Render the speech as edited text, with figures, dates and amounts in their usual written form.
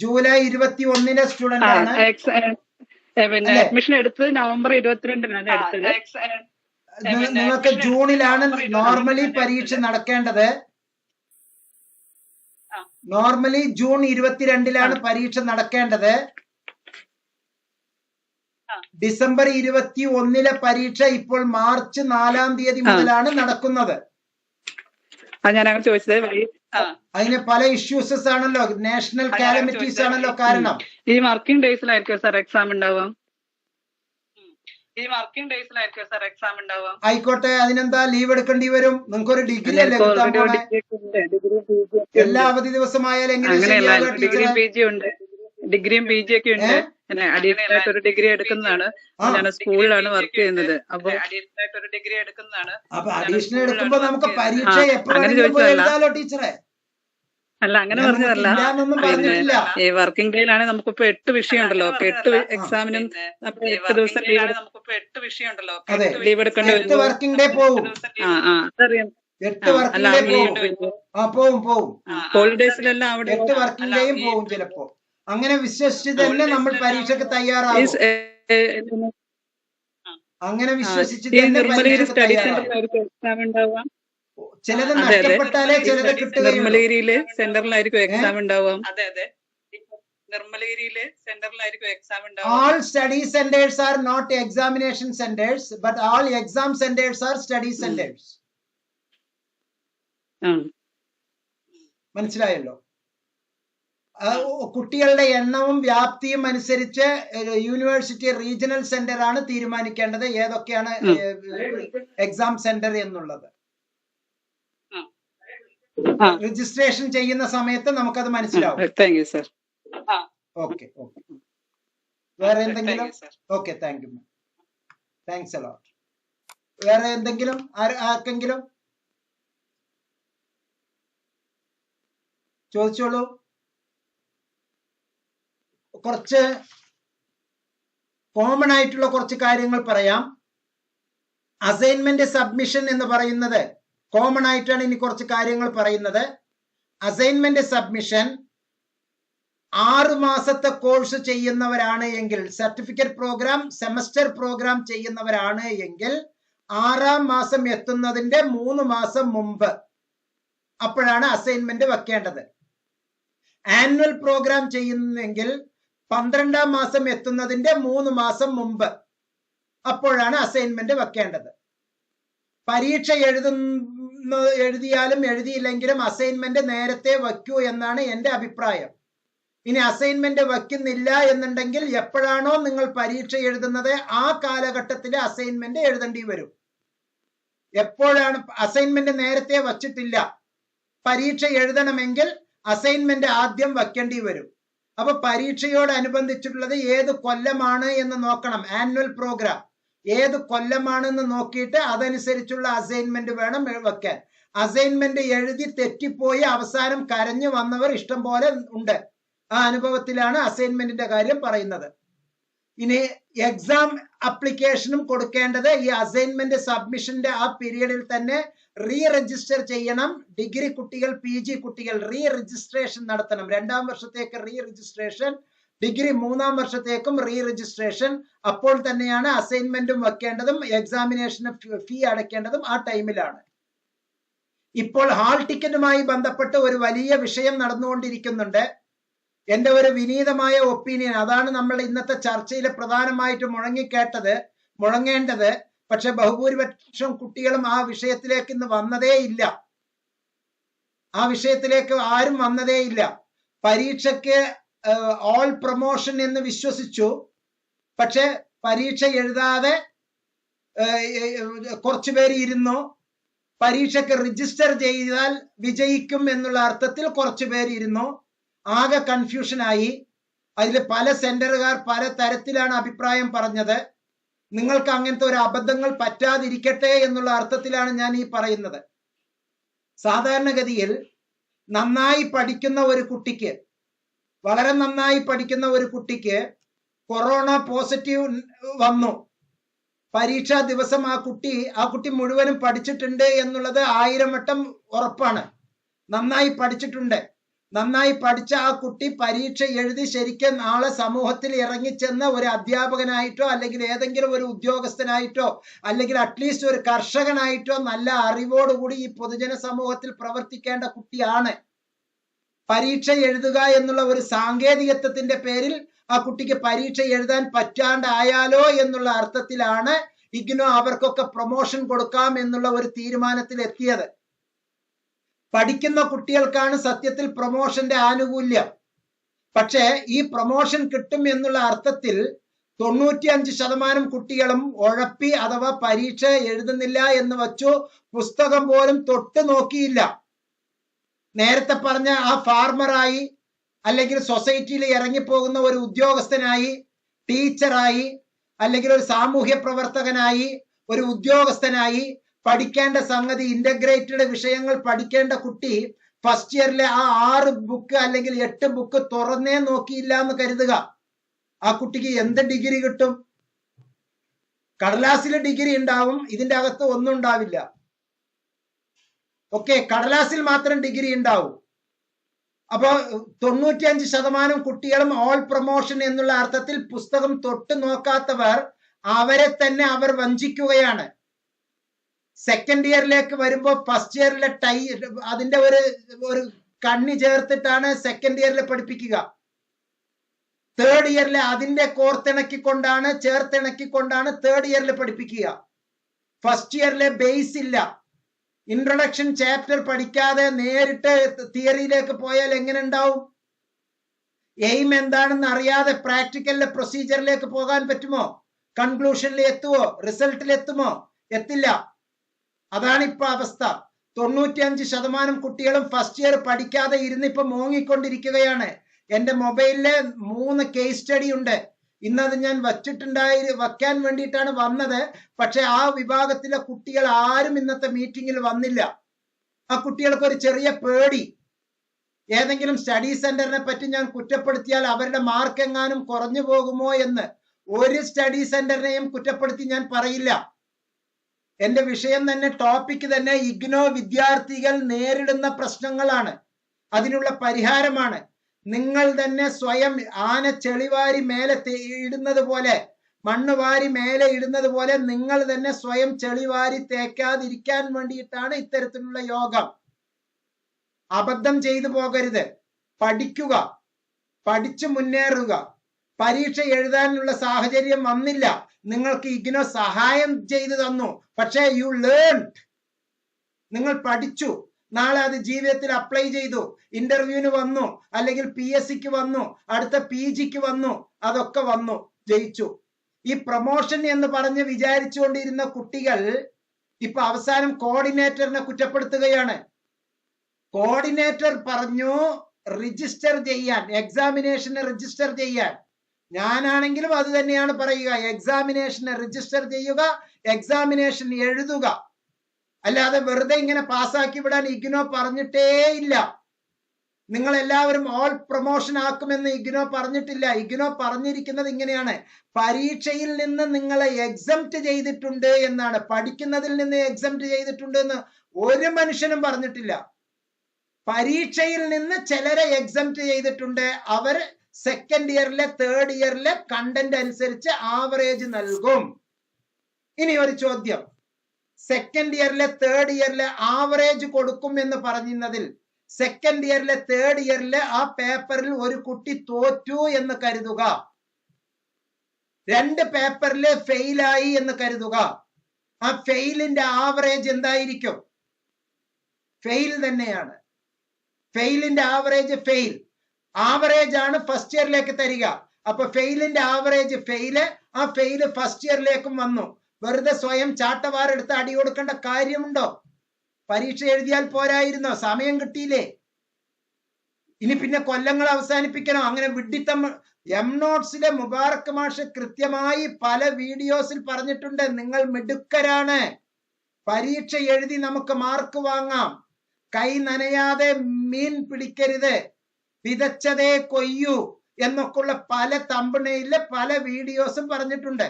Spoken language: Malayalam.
ജൂലൈ 21 സ്റ്റുഡന്റ് ആണ്. പിന്നെ അഡ്മിഷൻ എടുത്തത് നവംബർ 22-നാണ് എടുത്തത്. നിങ്ങൾക്ക് ജൂണിലാണ് നോർമലി പരീക്ഷ നടക്കേണ്ടത്. നോർമലി ജൂൺ 22-ലാണ് പരീക്ഷ നടക്കേണ്ടത്. ഡിസംബർ 21 പരീക്ഷ ഇപ്പോൾ മാർച്ച് 4 മുതലാണ് നടക്കുന്നത്. ഞാൻ ചോദിച്ചത് അതിന് പല ഇഷ്യൂസസ് ആണല്ലോ, നാഷണൽ കാലമിറ്റീസ് ആണല്ലോ കാരണം. ഈ വർക്കിംഗ് ഡേയ്സിലായിരിക്കും സാർ എക്സാം ഉണ്ടാവുക? ആയിക്കോട്ടെ, അതിനെന്താ ലീവ് എടുക്കേണ്ടി വരും? നിങ്ങൾക്കൊരു ഡിഗ്രി അല്ലേ കിട്ടാൻ പോണേ? എല്ലാ അവധി ദിവസമായാലും എങ്ങനെ? ഡിഗ്രിയും പി ജി ഒക്കെ ഉണ്ട്. അഡീഷണൽ ആയിട്ട് ഒരു ഡിഗ്രി എടുക്കുന്നതാണ്. ഞാൻ സ്കൂളിലാണ് വർക്ക് ചെയ്യുന്നത്. അപ്പൊ അഡീഷണൽ എടുക്കുമ്പോ നമുക്ക് പരീക്ഷ എപ്പോഴാണോ ടീച്ചറെ? അല്ല, അങ്ങനെ പറഞ്ഞതല്ല. പിന്നെ ഈ വർക്കിംഗ് ഡേയിലാണ് നമുക്കിപ്പോ 8 വിഷയം ഉണ്ടല്ലോ. 8 എക്സാമിനും 8 ദിവസം ലീവ് എടുക്കേണ്ടി വരും. വർക്കിംഗ് ഡേ പോവും. അതറിയാം. ഹോളിഡേസിലെല്ലാം അവിടെ 8 വർക്കിംഗ് ഡേയും പോവും ചിലപ്പോ. അങ്ങനെ വിശ്വസിച്ച് തന്നെ നമ്മൾ പരീക്ഷക്ക് തയ്യാറാവും. അങ്ങനെ വിശ്വസിച്ച് എക്സാം ഉണ്ടാവാം. ചിലത് നഷ്ടപ്പെട്ടാലേ ചിലത് കിട്ടുകയുള്ളൂ. നിർമ്മലേരിയിലെ സെന്ററിലായിരിക്കും എക്സാം ഉണ്ടാവാം. All study centers are not examination centers, but all exam centers are study centers. മനസ്സിലായല്ലോ? കുട്ടികളുടെ എണ്ണവും വ്യാപ്തിയും അനുസരിച്ച് യൂണിവേഴ്സിറ്റി റീജിയണൽ സെന്റർ ആണ് തീരുമാനിക്കേണ്ടത് ഏതൊക്കെയാണ് എക്സാം സെന്റർ എന്നുള്ളത്. രജിസ്ട്രേഷൻ ചെയ്യുന്ന സമയത്ത് നമുക്കത് മനസ്സിലാവും. Okay okay. വേറെ എന്തെങ്കിലും? Okay, thank you. Thanks a lot. വേറെ എന്തെങ്കിലും ആർക്കെങ്കിലും ചോദിച്ചോളൂ. കുറച്ച് കോമൺ ആയിട്ടുള്ള കുറച്ച് കാര്യങ്ങൾ പറയാം. അസൈൻമെന്റ് സബ്മിഷൻ എന്ന് പറയുന്നത് കോമൺ ആയിട്ടാണ്. ഇനി കുറച്ച് കാര്യങ്ങൾ പറയുന്നത്. അസൈൻമെന്റ് സബ്മിഷൻ 6 മാസത്തെ കോഴ്സ് ചെയ്യുന്നവരാണ് എങ്കിൽ, സർട്ടിഫിക്കറ്റ് പ്രോഗ്രാം സെമസ്റ്റർ പ്രോഗ്രാം ചെയ്യുന്നവരാണ് എങ്കിൽ 6-ാം മാസം എത്തുന്നതിന്റെ 3 മാസം മുമ്പ് അപ്പോഴാണ് അസൈൻമെന്റ് വെക്കേണ്ടത്. ആനുവൽ പ്രോഗ്രാം ചെയ്യുന്നെങ്കിൽ 12-ാം മാസം എത്തുന്നതിന്റെ 3 മാസം മുമ്പ് അപ്പോഴാണ് അസൈൻമെന്റ് വെക്കേണ്ടത്. പരീക്ഷ എഴുതിയാലും എഴുതിയില്ലെങ്കിലും അസൈൻമെന്റ് നേരത്തെ വയ്ക്കൂ എന്നാണ് എന്റെ അഭിപ്രായം. ഇനി അസൈൻമെന്റ് വയ്ക്കുന്നില്ല എന്നുണ്ടെങ്കിൽ എപ്പോഴാണോ നിങ്ങൾ പരീക്ഷ എഴുതുന്നത് ആ കാലഘട്ടത്തിലെ അസൈൻമെന്റ് എഴുതേണ്ടി വരും. എപ്പോഴാണ് അസൈൻമെന്റ് നേരത്തെ വച്ചിട്ടില്ല, പരീക്ഷ എഴുതണമെങ്കിൽ അസൈൻമെന്റ് ആദ്യം വയ്ക്കേണ്ടി വരും. അപ്പൊ പരീക്ഷയോടനുബന്ധിച്ചിട്ടുള്ളത് ഏത് കൊല്ലമാണ് എന്ന് നോക്കണം. ആനുവൽ പ്രോഗ്രാം ഏത് കൊല്ലമാണെന്ന് നോക്കിയിട്ട് അതനുസരിച്ചുള്ള അസൈൻമെന്റ് വേണം വെക്കാൻ. അസൈൻമെന്റ് എഴുതി തെറ്റിപ്പോയി അവസാനം കരഞ്ഞു വന്നവർ ഇഷ്ടം പോലെ ഉണ്ട്. ആ അനുഭവത്തിലാണ് അസൈൻമെന്റിന്റെ കാര്യം പറയുന്നത്. ഇനി എക്സാം അപ്ലിക്കേഷനും കൊടുക്കേണ്ടത് ഈ അസൈൻമെന്റ് സബ്മിഷന്റെ ആ പീരീഡിൽ തന്നെ റീ രജിസ്റ്റർ ചെയ്യണം. ഡിഗ്രി കുട്ടികൾ, പി ജി കുട്ടികൾ റീ രജിസ്ട്രേഷൻ നടത്തണം. 2-ാം വർഷത്തേക്ക് റീ രജിസ്ട്രേഷൻ, ഡിഗ്രി 3-ാം വർഷത്തേക്കും റീ രജിസ്ട്രേഷൻ. അപ്പോൾ തന്നെയാണ് അസൈൻമെന്റും വെക്കേണ്ടതും എക്സാമിനേഷന് ഫീ അടയ്ക്കേണ്ടതും ആ ടൈമിലാണ്. ഇപ്പോൾ ഹാൾ ടിക്കറ്റുമായി ബന്ധപ്പെട്ട് ഒരു വലിയ വിഷയം നടന്നുകൊണ്ടിരിക്കുന്നുണ്ട്. എന്റെ ഒരു വിനീതമായ ഒപ്പീനിയൻ അതാണ്. നമ്മൾ ഇന്നത്തെ ചർച്ചയിൽ പ്രധാനമായിട്ട് മുഴങ്ങേണ്ടത്. പക്ഷെ ബഹുഭൂരിപക്ഷം കുട്ടികളും ആ വിഷയത്തിലേക്ക് ഇന്ന് വന്നതേ ഇല്ല. ആ വിഷയത്തിലേക്ക് ആരും വന്നതേ ഇല്ല. പരീക്ഷയ്ക്ക് ഓൾ പ്രൊമോഷൻ എന്ന് വിശ്വസിച്ചു. പക്ഷെ പരീക്ഷ എഴുതാതെ കുറച്ചു പേര് ഇരുന്നു. പരീക്ഷയ്ക്ക് രജിസ്റ്റർ ചെയ്താൽ വിജയിക്കും എന്നുള്ള അർത്ഥത്തിൽ കുറച്ചു പേര് ഇരുന്നു. ആകെ കൺഫ്യൂഷനായി. അതിൽ പല സെന്ററുകാർ പല തരത്തിലാണ് അഭിപ്രായം പറഞ്ഞത്. നിങ്ങൾക്ക് അങ്ങനത്തെ ഒരു അബദ്ധങ്ങൾ പറ്റാതിരിക്കട്ടെ എന്നുള്ള അർത്ഥത്തിലാണ് ഞാൻ ഈ പറയുന്നത്. സാധാരണഗതിയിൽ നന്നായി പഠിക്കുന്ന ഒരു കുട്ടിക്ക്, വളരെ നന്നായി പഠിക്കുന്ന ഒരു കുട്ടിക്ക് കൊറോണ പോസിറ്റീവ് വന്നു. പരീക്ഷാ ദിവസം ആ കുട്ടി മുഴുവനും പഠിച്ചിട്ടുണ്ട് എന്നുള്ളത് 1000 വട്ടം ഉറപ്പാണ്. നന്നായി പഠിച്ചിട്ടുണ്ട്. നന്നായി പഠിച്ച ആ കുട്ടി പരീക്ഷ എഴുതി ശരിക്കും നാളെ സമൂഹത്തിൽ ഇറങ്ങിച്ചെന്ന് ഒരു അധ്യാപകനായിട്ടോ അല്ലെങ്കിൽ ഏതെങ്കിലും ഒരു ഉദ്യോഗസ്ഥനായിട്ടോ അല്ലെങ്കിൽ അറ്റ്ലീസ്റ്റ് ഒരു കർഷകനായിട്ടോ നല്ല അറിവോടുകൂടി ഈ പൊതുജന സമൂഹത്തിൽ പ്രവർത്തിക്കേണ്ട കുട്ടിയാണ്. പരീക്ഷ എഴുതുക എന്നുള്ള ഒരു സാങ്കേതികത്വത്തിന്റെ പേരിൽ ആ കുട്ടിക്ക് പരീക്ഷ എഴുതാൻ പറ്റാണ്ടായാലോ എന്നുള്ള അർത്ഥത്തിലാണ് ഇഗ്നോ അവർക്കൊക്കെ പ്രൊമോഷൻ കൊടുക്കാം എന്നുള്ള ഒരു തീരുമാനത്തിൽ എത്തിയത്. പഠിക്കുന്ന കുട്ടികൾക്കാണ് സത്യത്തിൽ പ്രൊമോഷന്റെ ആനുകൂല്യം. പക്ഷേ ഈ പ്രൊമോഷൻ കിട്ടും എന്നുള്ള അർത്ഥത്തിൽ 95% കുട്ടികളും ഉഴപ്പി അഥവാ പരീക്ഷ എഴുതുന്നില്ല എന്ന് വച്ചു പുസ്തകം പോലും തൊട്ട് നോക്കിയില്ല. നേരത്തെ പറഞ്ഞ ആ ഫാർമറായി അല്ലെങ്കിൽ സൊസൈറ്റിയിൽ ഇറങ്ങിപ്പോകുന്ന ഒരു ഉദ്യോഗസ്ഥനായി, ടീച്ചറായി, അല്ലെങ്കിൽ ഒരു സാമൂഹ്യ പ്രവർത്തകനായി, ഒരു ഉദ്യോഗസ്ഥനായി പഠിക്കേണ്ട സംഗതി ഇന്റഗ്രേറ്റഡ് വിഷയങ്ങൾ പഠിക്കേണ്ട കുട്ടി ഫസ്റ്റ് ഇയറിലെ ആ 6 ബുക്ക് അല്ലെങ്കിൽ 8 ബുക്ക് തുറന്നേ നോക്കിയില്ല എന്ന് കരുതുക. ആ കുട്ടിക്ക് എന്ത് ഡിഗ്രി കിട്ടും? കടലാസിൽ ഡിഗ്രി ഉണ്ടാവും, ഇതിന്റെ അകത്ത് ഒന്നും ഉണ്ടാവില്ല. ഓക്കെ, കടലാസിൽ മാത്രം ഡിഗ്രി ഉണ്ടാവും. അപ്പൊ 95% കുട്ടികളും ഓൾ പ്രൊമോഷൻ എന്നുള്ള അർത്ഥത്തിൽ പുസ്തകം തൊട്ട് നോക്കാത്തവർ അവരെ തന്നെ അവർ വഞ്ചിക്കുകയാണ്. സെക്കൻഡ് ഇയറിലേക്ക് വരുമ്പോൾ ഫസ്റ്റ് ഇയറിലെ അതിന്റെ ഒരു കണ്ണി ചേർത്തിട്ടാണ് സെക്കൻഡ് ഇയറിൽ പഠിപ്പിക്കുക. തേർഡ് ഇയറിലെ അതിന്റെ ചേർത്തിണക്കിക്കൊണ്ടാണ് തേർഡ് ഇയറിൽ പഠിപ്പിക്കുക. ഫസ്റ്റ് ഇയറിലെ ബേസ് ഇല്ല. ഇൻട്രൊഡക്ഷൻ ചാപ്റ്റർ പഠിക്കാതെ നേരിട്ട് തിയറിയിലേക്ക് പോയാൽ എങ്ങനെ ഉണ്ടാവും? എയിം എന്താണെന്ന് അറിയാതെ പ്രാക്ടിക്കലിലെ പ്രൊസീജിയറിലേക്ക് പോകാൻ പറ്റുമോ? കൺക്ലൂഷനിൽ എത്തുമോ? റിസൾട്ടിൽ എത്തുമോ? എത്തില്ല. അതാണ് ഇപ്പൊ അവസ്ഥ. 95% കുട്ടികളും ഫസ്റ്റ് ഇയർ പഠിക്കാതെ ഇരുന്നിപ്പോ മോങ്ങിക്കൊണ്ടിരിക്കുകയാണ്. എന്റെ മൊബൈലില് 3 കേസ് സ്റ്റഡി ഉണ്ട്. ഇന്നത് ഞാൻ വെക്കാൻ വേണ്ടിയിട്ടാണ് വന്നത്. പക്ഷെ ആ വിഭാഗത്തിലെ കുട്ടികൾ ആരും ഇന്നത്തെ മീറ്റിംഗിൽ വന്നില്ല. ആ കുട്ടികൾക്ക് ഒരു ചെറിയ പേടി. ഏതെങ്കിലും സ്റ്റഡി സെന്ററിനെ പറ്റി ഞാൻ കുറ്റപ്പെടുത്തിയാൽ അവരുടെ മാർക്ക് എങ്ങാനും കുറഞ്ഞു പോകുമോ എന്ന്. ഒരു സ്റ്റഡി സെന്ററിനെയും കുറ്റപ്പെടുത്തി ഞാൻ പറയില്ല. എന്റെ വിഷയം തന്നെ, ടോപ്പിക് തന്നെ ഇഗ്നോ വിദ്യാർത്ഥികൾ നേരിടുന്ന പ്രശ്നങ്ങളാണ്, അതിനുള്ള പരിഹാരമാണ്. നിങ്ങൾ തന്നെ സ്വയം ആന ചെളിവാരി മേലെ ഇടുന്നത് പോലെ, മണ്ണ് വാരി മേലെ ഇടുന്നത് പോലെ നിങ്ങൾ തന്നെ സ്വയം ചെളിവാരി തേക്കാതിരിക്കാൻ വേണ്ടിയിട്ടാണ് ഇത്തരത്തിലുള്ള യോഗം. അബദ്ധം ചെയ്തു പോകരുത്. പഠിക്കുക, പഠിച്ചു മുന്നേറുക. പരീക്ഷ എഴുതാനുള്ള സാഹചര്യം വന്നില്ല, നിങ്ങൾക്ക് ഇഗ്നോ സഹായം ചെയ്തു തന്നു. പക്ഷേ യു ലേൺഡ്, നിങ്ങൾ പഠിച്ചു. നാളെ അത് ജീവിതത്തിൽ അപ്ലൈ ചെയ്തു, ഇന്റർവ്യൂവിന് വന്നു, അല്ലെങ്കിൽ PSCക്ക് വന്നു, അടുത്ത PGക്ക് വന്നു, അതൊക്കെ വന്നു, ജയിച്ചു. ഈ പ്രൊമോഷൻ എന്ന് പറഞ്ഞ് വിചാരിച്ചുകൊണ്ടിരുന്ന കുട്ടികൾ ഇപ്പൊ അവസാനം കോർഡിനേറ്ററിനെ കുറ്റപ്പെടുത്തുകയാണ്. കോർഡിനേറ്റർ പറഞ്ഞു രജിസ്റ്റർ ചെയ്യാൻ, എക്സാമിനേഷന് രജിസ്റ്റർ ചെയ്യാൻ. ഞാനാണെങ്കിലും അത് തന്നെയാണ് പറയുക. എക്സാമിനേഷന് രജിസ്റ്റർ ചെയ്യുക, എക്സാമിനേഷൻ എഴുതുക. അല്ലാതെ വെറുതെ ഇങ്ങനെ പാസ്സാക്കി വിടാൻ ഇഗ്നോ പറഞ്ഞിട്ടേ ഇല്ല. നിങ്ങൾ എല്ലാവരും ഓൾ പ്രൊമോഷൻ ആക്കുമെന്ന് ഇഗ്നോ പറഞ്ഞിട്ടില്ല. ഇഗ്നോ പറഞ്ഞിരിക്കുന്നത് ഇങ്ങനെയാണ്: പരീക്ഷയിൽ നിന്ന് നിങ്ങളെ എക്സംപ്റ്റ് ചെയ്തിട്ടുണ്ട് എന്നാണ്. പഠിക്കുന്നതിൽ നിന്ന് എക്സംപ്റ്റ് ചെയ്തിട്ടുണ്ട് എന്ന് ഒരു മനുഷ്യനും പറഞ്ഞിട്ടില്ല. പരീക്ഷയിൽ നിന്ന് ചിലരെ എക്സംപ്റ്റ് ചെയ്തിട്ടുണ്ട്. അവർ സെക്കൻഡ് ഇയറിലെ തേർഡ് ഇയറിലെ കണ്ടന്റ് അനുസരിച്ച് ആവറേജ് നൽകും. ഇനി ഒരു ചോദ്യം, സെക്കൻഡ് ഇയറിലെ തേർഡ് ഇയറിലെ ആവറേജ് കൊടുക്കും എന്ന് പറഞ്ഞതിൽ സെക്കൻഡ് ഇയറിലെ തേർഡ് ഇയറിലെ ആ പേപ്പറിൽ ഒരു കുട്ടി തോറ്റു എന്ന് കരുതുക, 2 പേപ്പറിൽ ഫെയിലായി എന്ന് കരുതുക. ആ ഫെയിലിന്റെ ആവറേജ് എന്തായിരിക്കും? ഫെയിൽ തന്നെയാണ്. ഫെയിലിന്റെ ആവറേജ് ഫെയിൽ. ആവറേജ് ആണ് ഫസ്റ്റ് ഇയറിലേക്ക് തരിക. അപ്പൊ ഫെയിലിന്റെ ആവറേജ് ഫെയില്, ആ ഫെയില് ഫസ്റ്റ് ഇയറിലേക്കും വന്നു. വെറുതെ സ്വയം ചാട്ടവാറെടുത്ത് അടി കൊടുക്കേണ്ട കാര്യമുണ്ടോ? പരീക്ഷ എഴുതിയാൽ പോരായിരുന്നോ? സമയം കിട്ടിയില്ലേ? ഇനി പിന്നെ കൊല്ലങ്ങൾ അവസാനിപ്പിക്കണോ? അങ്ങനെ വിഡ്ഢിത്തം. നോട്ട്സിലെ മുബാറക് മാഷ് കൃത്യമായി പല വീഡിയോസിൽ പറഞ്ഞിട്ടുണ്ട്, നിങ്ങൾ മിടുക്കരാണ്, പരീക്ഷ എഴുതി നമുക്ക് മാർക്ക് വാങ്ങാം, കൈ നനയാതെ മീൻ പിടിക്കരുത്, വിതച്ചതേ കൊയ്യൂ എന്നൊക്കെയുള്ള പല തമ്പനെയിലെ പല വീഡിയോസും പറഞ്ഞിട്ടുണ്ട്.